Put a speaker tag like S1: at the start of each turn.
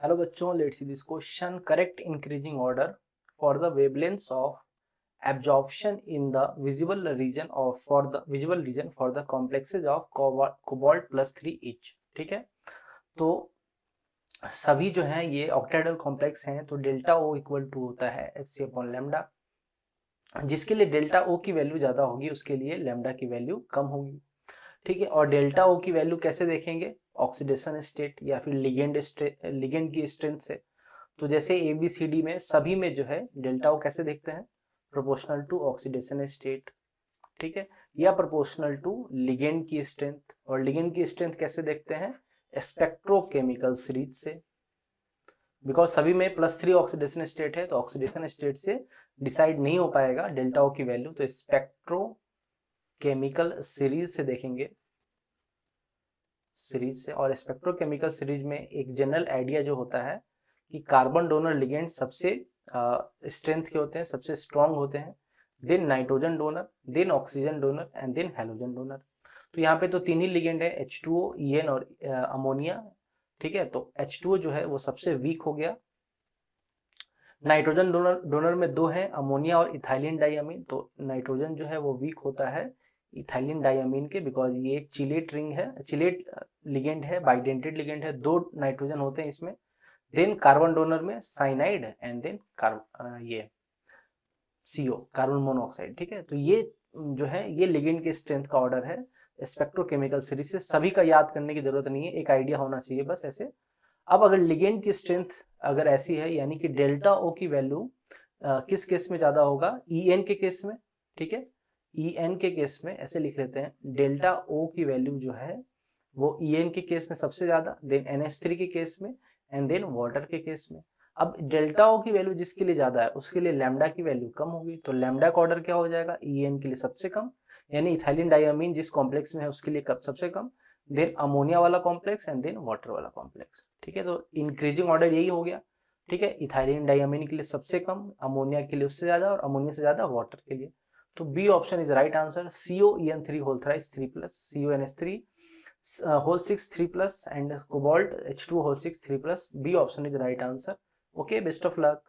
S1: Hello बच्चों, let's see this question. Correct increasing order for the wavelengths of absorption in the visible region for the complexes of cobalt plus 3 each. ठीक है, तो सभी जो है ये ऑक्टेडल कॉम्प्लेक्स हैं, तो डेल्टा ओ इक्वल टू होता है एच अपॉन लैम्डा। जिसके लिए डेल्टा ओ की वैल्यू ज्यादा होगी उसके लिए लैम्डा की वैल्यू कम होगी। ठीक है, और डेल्टा ओ की वैल्यू कैसे देखेंगे? ऑक्सीडेशन स्टेट या फिर लिगेंड की स्ट्रेंथ से। तो जैसे ABCD में सभी में जो है डेल्टा ओ कैसे देखते हैं? प्रोपोर्शनल टू ऑक्सीडेशन स्टेट, ठीक है, या प्रोपोर्शनल टू लिगेंड की स्ट्रेंथ। और लिगेंड की स्ट्रेंथ कैसे देखते हैं? स्पेक्ट्रोकेमिकल सीरीज से। बिकॉज सभी में +3 ऑक्सीडेशन स्टेट है, तो ऑक्सीडेशन स्टेट से डिसाइड नहीं हो पाएगा डेल्टा ओ की वैल्यू, तो स्पेक्ट्रोकेमिकल सीरीज से देखेंगे, सीरीज से। और स्पेक्ट्रोकेमिकल सीरीज में एक जनरल आइडिया जो होता है कि कार्बन डोनर लिगेंड सबसे स्ट्रेंथ के होते हैं, सबसे स्ट्रॉन्ग होते हैं, then nitrogen donor, then oxygen donor and then halogen donor. तो यहाँ पे तो तीन ही लिगेंड है, H2O, EN और अमोनिया। ठीक है, तो H2O जो है वो सबसे वीक हो गया। नाइट्रोजन डोनर में दो है, अमोनिया और इथाइलिन डाइअमीन। तो नाइट्रोजन जो है वो वीक होता है इथाइलिन डाइअमीन के, बिकॉज ये एक चिलेट रिंग है, चिलेट लिगेंड है, बाइडेंटेड लिगेंड है, दो नाइट्रोजन होते हैं इसमें। देन कार्बन डोनर में साइनाइड एंड देन ये CO, कार्बन मोनोऑक्साइड। ठीक है, तो ये जो है ये लिगेंड के स्ट्रेंथ का ऑर्डर है स्पेक्ट्रोकेमिकल सीरीज से। सभी का याद करने की जरूरत नहीं है, एक आइडिया होना चाहिए बस ऐसे। अब अगर लिगेंड की स्ट्रेंथ अगर ऐसी है, यानी कि डेल्टा ओ की वैल्यू किस केस में ज्यादा होगा? EN के केस में। ठीक है, EN के केस में ऐसे लिख लेते हैं, डेल्टा ओ की वैल्यू जो है वो EN के केस में सबसे ज्यादा, देन NH3 के केस में एंड देन वाटर के केस में। अब डेल्टा ओ की वैल्यू जिसके लिए ज्यादा है उसके लिए लैम्डा की वैल्यू कम होगी, तो लैम्डा का ऑर्डर क्या हो जाएगा? EN के लिए सबसे कम, यानी इथाइलिन डाइअमीन जिस कॉम्प्लेक्स में है उसके लिए कब सबसे कम, देन अमोनिया वाला कॉम्प्लेक्स एंड देन वाटर वाला कॉम्प्लेक्स। ठीक है, तो इंक्रीजिंग ऑर्डर यही हो गया। ठीक है, इथाइलिन डाइअमीन के लिए सबसे कम, अमोनिया के लिए उससे ज्यादा और अमोनिया से ज्यादा वाटर के लिए। तो B option is right answer. COEN3 whole thrice 3+, CONH3 whole 6 3+ and cobalt H2 whole 6 3+. B option is right answer. Okay, best of luck.